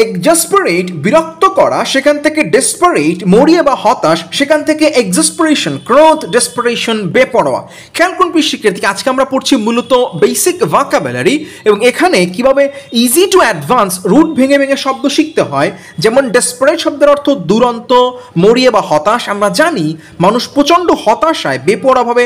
এক্সাসপারেট বিরক্ত করা, সেখান থেকে ডেসপারেট মরিয়া বা হতাশ, সেখান থেকে এক্সাসপারেশন ক্রোধ, ডেসপারেশন বেপরোয়া। খেয়াল করুন প্রিয় শিক্ষার্থী, আজকে আমরা পড়ছি মূলত বেসিক ভোকাবুলারি এবং এখানে কিভাবে ইজি টু অ্যাডভান্স রুট ভেঙে ভেঙে শব্দ শিখতে হয়। যেমন ডেসপারেট শব্দের অর্থ দুরন্ত, মরিয়া বা হতাশ। আমরা জানি মানুষ প্রচণ্ড হতাশায় বেপরোয়াভাবে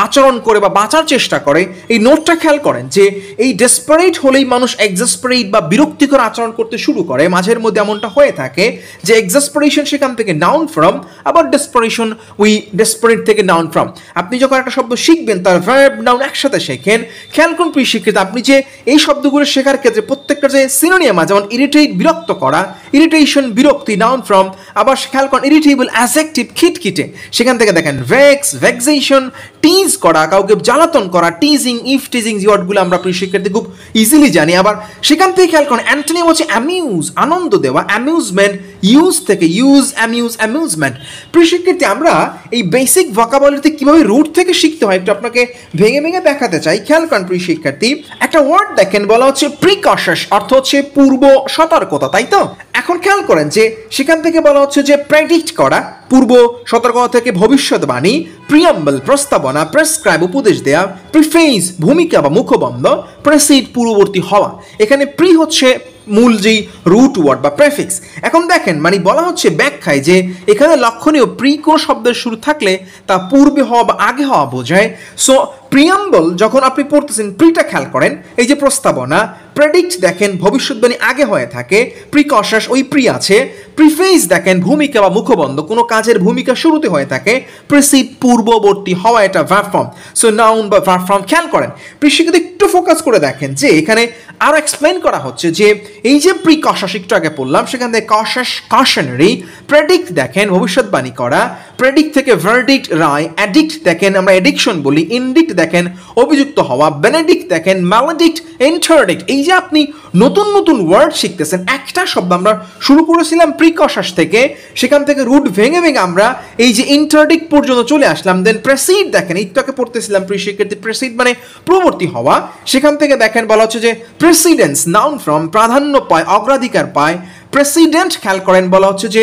আচরণ করে বা বাঁচার চেষ্টা করে। এই নোটটা খেয়াল করেন যে এই ডেসপারেট হলেই মানুষ এক্সাসপারেট বা বিরক্তিকর আচরণ করতে শুরু করে। মাঝের মধ্যে এমনটা হয়ে থাকে যে এক্সাসপারেশন সেখান থেকে নাউন ফ্রম, আবার ডেসপারেশন উই ডেসপারেট থেকে নাউন ফ্রম। আপনি যখন একটা শব্দ শিখবেন তার ভার্ব নাউন একসাথে শেখেন। খেয়াল করুন প্রিয় শিক্ষিত, আপনি যে এই শব্দগুলো শেখার ক্ষেত্রে প্রত্যেকটা যে সিনোনিয়াম আছে, যেমন ইরিটেট বিরক্ত করা, ইরিটেশন বিরক্তি নাউন ফ্রম, আবার খেয়াল করেন ইরিটেবল অ্যাডজেক্টিভ খিটখিটে, সেখান থেকে দেখেন ভেক্স ভেক্সেশন, টিজ করা, কাউকে জ্বালাতন করা, টিজিং ইফ টিজিং, যে ওয়ার্ডগুলো আমরা প্রিয় শিক্ষার্থী খুব ইজিলি জানি। আবার সেখান থেকে খেয়াল করেন অ্যান্টোনিম হচ্ছে অ্যামিউজ আনন্দ দেওয়া, অ্যামিউজমেন্ট ইউজ থেকে ইউজ অ্যামিউজ অ্যামিউজমেন্ট। প্রিয় শিক্ষার্থী, আমরা এই বেসিক ভোকাবুলারিতে কিভাবে রুট থেকে শিখতে হয় একটু আপনাকে ভেঙে ভেঙে দেখাতে চাই। খেয়াল করেন প্রিয় শিক্ষার্থী, একটা ওয়ার্ড দেখেন বলা হচ্ছে প্রিকশস, অর্থ হচ্ছে পূর্ব সতর্কতা, তাই তো? এখন খেয়াল করেন যে সেখান থেকে বলা হচ্ছে যে প্রেডিক্ট করা, পূর্ব সতর্কতা থেকে ভবিষ্যৎবাণী, প্রিয়াম্বল প্রস্তাবনা, প্রেসক্রাইব উপদেশ দেয়া, প্রিফেস ভূমিকা বা মুখবন্ধ, প্রেসিড পূর্ববর্তী হওয়া। এখানে প্রি হচ্ছে মূল যেই রুট ওয়ার্ড বা প্রেফিক্স। এখন দেখেন মানে বলা হচ্ছে ব্যাখ্যায় যে এখানে লক্ষণীয় প্রি কোন শব্দের শুরু থাকলে তা পূর্বে হওয়া বা আগে হওয়া বোঝায়। সো প্রিয়াম্বল যখন আপনি পড়তেছেন, প্রিটা খেয়াল করেন, এই যে প্রস্তাবনা, প্রেডিক্ট দেখেন ভবিষ্যৎবাণী আগে হয়ে থাকে, প্রিকশস ওই প্রি আছে, প্রিফেস দেখেন ভূমিকা বা মুখবন্ধ কোনো কাজের ভূমিকা শুরুতে হয়ে থাকে, প্রিসিড পূর্ববর্তী হওয়া এটা ভার্ব ফর্ম, সো নাউন বা ভার্ব ফর্ম। খেয়াল করেন প্রিশিক্ষিত, একটু ফোকাস করে দেখেন যে এখানে আরো এক্সপ্লেন করা হচ্ছে যে এই যে প্রিকশস একটু আগে পড়লাম, সেখান থেকে কশস কশনারি, প্রেডিক্ট দেখেন ভবিষ্যৎবাণী করা, প্রেডিক্ট থেকে ভার্ডিক্ট রায়, অ্যাডিক্ট দেখেন আমরা এডিকশন বলি, ইনডিক্ট দেখেন অভিযুক্ত হওয়া, বেনেডিক্ট দেখেন ম্যালেডিক্ট, ইন্টারডিক্ট। এই যে আপনি নতুন নতুন ওয়ার্ড শিখতেছেন, একটা শব্দ আমরা শুরু করেছিলাম প্রিকশস থেকে, সেখান থেকে রুট ভেঙে ভেঙে আমরা এই যে ইন্টারডিক্ট পর্যন্ত চলে আসলাম। দেন প্রেসিড দেখেন, একটু পড়তেছিলাম প্রিয় শিক্ষার্থী, প্রেসিড মানে পূর্ববর্তী হওয়া, সেখান থেকে দেখেন বলা হচ্ছে যে প্রেসিডেন্স নাউন ফ্রম প্রাধান্য পায়, অগ্রাধিকার পায়, প্রেসিডেন্ট খেয়াল করেন বলা হচ্ছে যে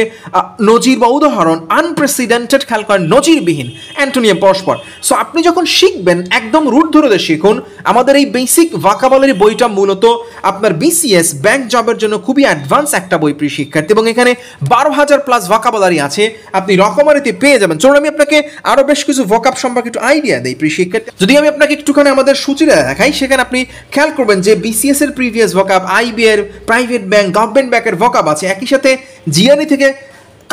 নজির বা উদাহরণ, আনপ্রেসিডেন্টেড খেয়াল করেন নজিরবিহীন, অ্যান্টোনিয়াম পরস্পর। সো আপনি যখন শিখবেন একদম রুট ধরে শিখুন। আমাদের এই বেসিক ভোকাবুলারি বইটা মূলত আপনার বিসিএস ব্যাংক জবের জন্য খুবই অ্যাডভান্স একটা বই প্রিয় শিক্ষার্থী, এবং এখানে 12,000 প্লাস ভোকাবুলারি আছে, আপনি রকমারিতে পেয়ে যাবেন। চলুন আমি আপনাকে আরো বেশ কিছু ভোকাব সম্পর্কে একটু আইডিয়া দেই প্রিয় শিক্ষার্থী। যদি আমি আপনাকে একটুখানি আমাদের সূচিটা দেখাই, সেখানে আপনি খেয়াল করবেন যে বিসিএস এর প্রিভিয়াস ভোকাব, আইবি এর, প্রাইভেট ব্যাংক, গভর্নমেন্ট ব্যাংকের ভোকাব আছে, একই সাথে জিআরই থেকে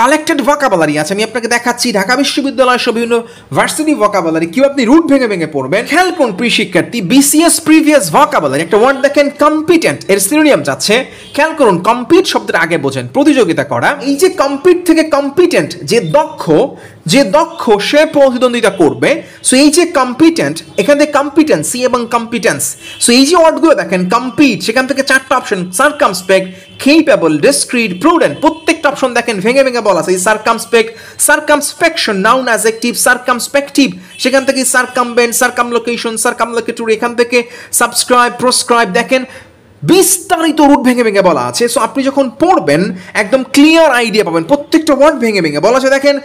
কালেক্টেড ভোকাবুলারি আছে। আমি আপনাকে দেখাচ্ছি ঢাকা বিশ্ববিদ্যালয় সহ বিভিন্ন ভার্সিটি ভোকাবুলারি কিভাবে আপনি রুট ভেঙে ভেঙে পড়বেন। খেয়াল করুন প্রিয় শিক্ষার্থী, বিসিএস প্রিভিয়াস ভোকাবুলারি একটা ওয়ার্ড দেখেন কম্পিটেন্ট, এর সিনোনিয়াম যাচ্ছে। খেয়াল করুন কম্পিট শব্দের আগে বোঝেন প্রতিযোগিতা করা। এই যে কম্পিট থেকে কম্পিটেন্ট, যে দক্ষ সে প্রতিদ্বন্দ্বিতা করবে। সো এই যে কম্পিটেন্ট, এখান থেকে কম্পিটেন্সি এবং কম্পিটেন্স। সো এই যে ওয়ার্ডগুলো দেখেন কম্পিট, সেখান থেকে চারটা অপশন, সার্কামস্পেক্ট, কেপেবল, ডিসক্রিট, প্রুডেন্ট, প্রত্যেকটা অপশন দেখেন ভেঙে ভেঙে বলা আছে। সার্কামস্পেক্ট, সার্কামস্পেকশন নাউন অ্যাডজেক্টিভ, সার্কামস্পেক্টিভ সেখান থেকে সার্কামবেন্ট, সার্কামলোকেশন, সার্কামলোকেটরি, এখান থেকে সাবস্ক্রাইব, প্রসক্রাইব দেখেন বিস্তারিত রুট ভেঙে ভেঙে বলা আছে। সো আপনি যখন পড়বেন একদম ক্লিয়ার আইডিয়া পাবেন, প্রত্যেকটা ওয়ার্ড ভেঙে ভেঙে বলা আছে। দেখেন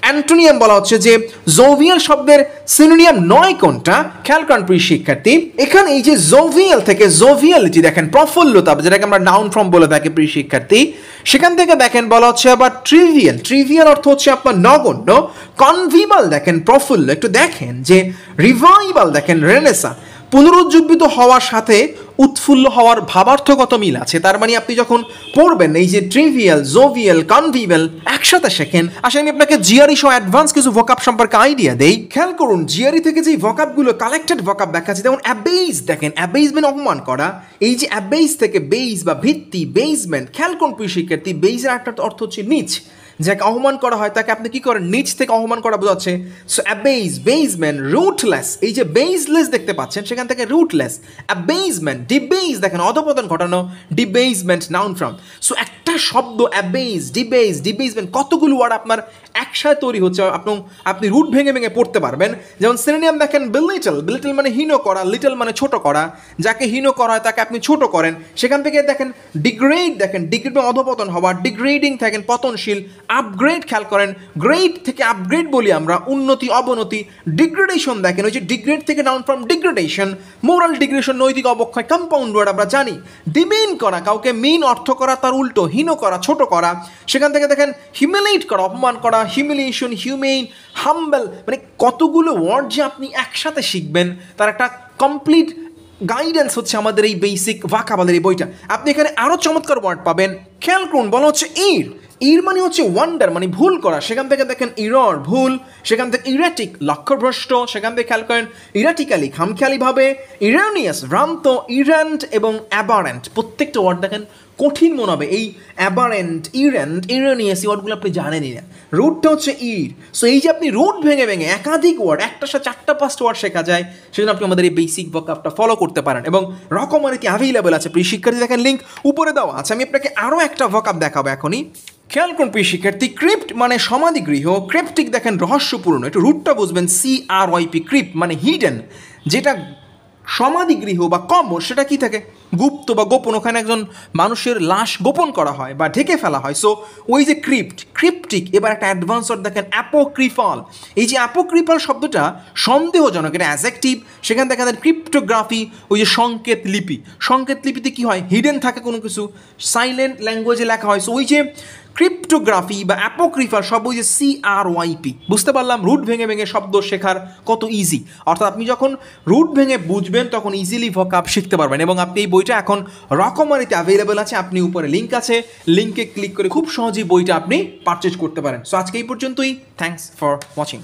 অ্যান্টোনিয়াম বলা হচ্ছে যে জোভিয়াল শব্দের সিনোনিয়াম নয় কোনটা, খেয়াল করেন প্রিয় শিক্ষার্থী। এখানে এই যে জোভিয়াল থেকে জোভিয়ালিটি দেখেন প্রফুল্লতা, যেটাকে আমরা নাউন ফর্ম বলে থাকি প্রিয় শিক্ষার্থী, সেখান থেকে দেখেন বলা হচ্ছে আবার ট্রিভিয়াল অর্থ হচ্ছে আপনার নগণ্য, কনভিভাল দেখেন প্রফুল্ল, একটু দেখেন যে রিভাইভাল দেখেন রেনেসা, পুনরুজ্জীবিত হওয়ার সাথে উৎফুল্ল হওয়ার ভাবার্থগত মিল আছে। তার মানে আপনি যখন পড়বেন এই যে ট্রিভিয়াল, জোভিয়াল, কনভিভাল একসাথে শেখেন। আসলে আমি আপনাকে জিআরই সহ অ্যাডভান্স কিছু ভোকাব সম্পর্কে আইডিয়া দেই। খেয়াল করুন জিআরই থেকে যে ভোকাবগুলো কালেক্টেড ভোকাব দেখা আছে, যেমন অ্যাবেইজ দেখেন, অ্যাবেইজ মানে অপমান করা। এই যে অ্যাবেইজ থেকে বেইজ বা ভিত্তি, বেইজমেন্ট, খেয়াল করুন প্রিয় শিক্ষার্থী, বেইজের একটা অর্থ হচ্ছে নিচ, যাকে অপমান করা হয় তাকে আপনি কি করেন, নিচ থেকে অপমান করা বোঝাচ্ছে। সো অ্যাবেইজ, বেইজমেন্ট, রুটলেস, এই যে বেইজলেস দেখতে পাচ্ছেন সেখান থেকে রুটলেস, অ্যাবেইজমেন্ট, ডিবেইজ দেখেন অধপতন ঘটানো, ডিবেইজমেন্ট নাউন ফ্রম। সো একটা শব্দ অ্যাবেইজ, ডিবেইজমেন্ট কতগুলো ওয়ার্ড আপনার একসাথে তৈরি হচ্ছে, আপনি রুট ভেঙে ভেঙে পড়তে পারবেন। যেমন সিনোনিয়াম দেখেন বেলিটল, বেলিটল মানে হীন করা, লিটল মানে ছোট করা, যাকে হীন করা হয় তাকে আপনি ছোট করেন। সেখান থেকে দেখেন ডিগ্রেড, দেখেন ডিগ্রেড বা অধপতন হওয়া, ডিগ্রেডিং থাকেন পতনশীল, আপগ্রেড খেয়াল করেন, গ্রেড থেকে আপগ্রেড বলি আমরা, উন্নতি অবনতি, ডিগ্রেডেশন দেখেন ওই যে ডিগ্রেড থেকে down from degradation, moral degradation নৈতিক অবক্ষয়, কম্পাউন্ড ওয়ার্ড আমরা জানি। ডিমিন করা, কাউকে মিন অর্থ করা তার উল্টো, হীন করা ছোট করা। সেখান থেকে দেখেন হিউমিলেট করা, অপমান করা, হিউমিলিয়েশন, হিউমেইন, হাম্বল, মানে কতগুলো ওয়ার্ড যে আপনি একসাথে শিখবেন তার একটা কমপ্লিট গাইডেন্স হচ্ছে আমাদের এই বেসিক ভাকাবুলারি এই বইটা। আপনি এখানে আরও চমৎকার ওয়ার্ড পাবেন, খেয়াল করুন। বলা হচ্ছে ইর, ইর মানে হচ্ছে ওয়ান্ডার মানে ভুল করা, সেখান থেকে দেখেন ইরর ভুল, সেখান থেকে ইরাটিক লক্ষ্যভ্রষ্ট, সেখান থেকে খেয়াল করেন ইরাটিক্যালি খামখেয়ালিভাবে, ইরানিয়াস ভ্রান্ত, ইরেন্ট এবং অ্যাবারেন্ট। প্রত্যেকটা ওয়ার্ড দেখেন কঠিন মনে হবে। এই অ্যাবারেন্ট, ইরেন্ট, ইরানিয়াস এই ওয়ার্ডগুলো আপনি জানেনই না, রুটটা হচ্ছে ইর। সো এই যে আপনি রুট ভেঙে ভেঙে একাধিক ওয়ার্ড, একটার সাথে 4-5টা ওয়ার্ড শেখা যায়, সেজন্য আপনি আমাদের এই বেসিক ভোকাবটা ফলো করতে পারেন। এবং রকমারিতে অ্যাভেলেবেল আছে, প্রিয় শিক্ষার্থী দেখেন লিঙ্ক উপরে দেওয়া আছে। আমি আপনাকে আরও একটা ভোকাব দেখাবো এখনই, খেয়াল করুন প্রিয় শিক্ষার্থী। ক্রিপ্ট মানে সমাধিগৃহ, ক্রিপ্টিক দেখেন রহস্যপূর্ণ, একটু রুটটা বুঝবেন, CRYP, ক্রিপ্ট মানে হিডেন, যেটা সমাধিগৃহ বা কবর সেটা কি থাকে, গুপ্ত বা গোপন, ওখানে একজন মানুষের লাশ গোপন করা হয় বা ঢেকে ফেলা হয়। সো ওই যে ক্রিপ্ট, ক্রিপ্টিক। এবার একটা অ্যাডভান্স ওয়ার্ড দেখেন অ্যাপোক্রিফাল। এই যে অ্যাপোক্রিফাল শব্দটা সন্দেহজনক, এটা অ্যাজেক্টিভ। সেখানে দেখেন ক্রিপ্টোগ্রাফি, ওই যে সংকেত লিপি, সংকেত লিপিতে কি হয়, হিডেন থাকে কোনো কিছু, সাইলেন্ট ল্যাঙ্গুয়েজে লেখা হয়। সো ওই যে ক্রিপ্টোগ্রাফি বা অ্যাপোক্রিফাল সব ওই যে CRYP। বুঝতে পারলাম রুট ভেঙে ভেঙে শব্দ শেখার কত ইজি, অর্থাৎ আপনি যখন রুট ভেঙে বুঝবেন তখন ইজিলি ভোকাব শিখতে পারবেন। এবং আপনি এই বইটা এখন রকমারিতে অ্যাভেলেবেল আছে, আপনি উপরে লিঙ্ক আছে, লিঙ্কে ক্লিক করে খুব সহজেই বইটা আপনি পারচেজ করতে পারেন। সো আজকে এই পর্যন্তই, থ্যাংকস ফর ওয়াচিং।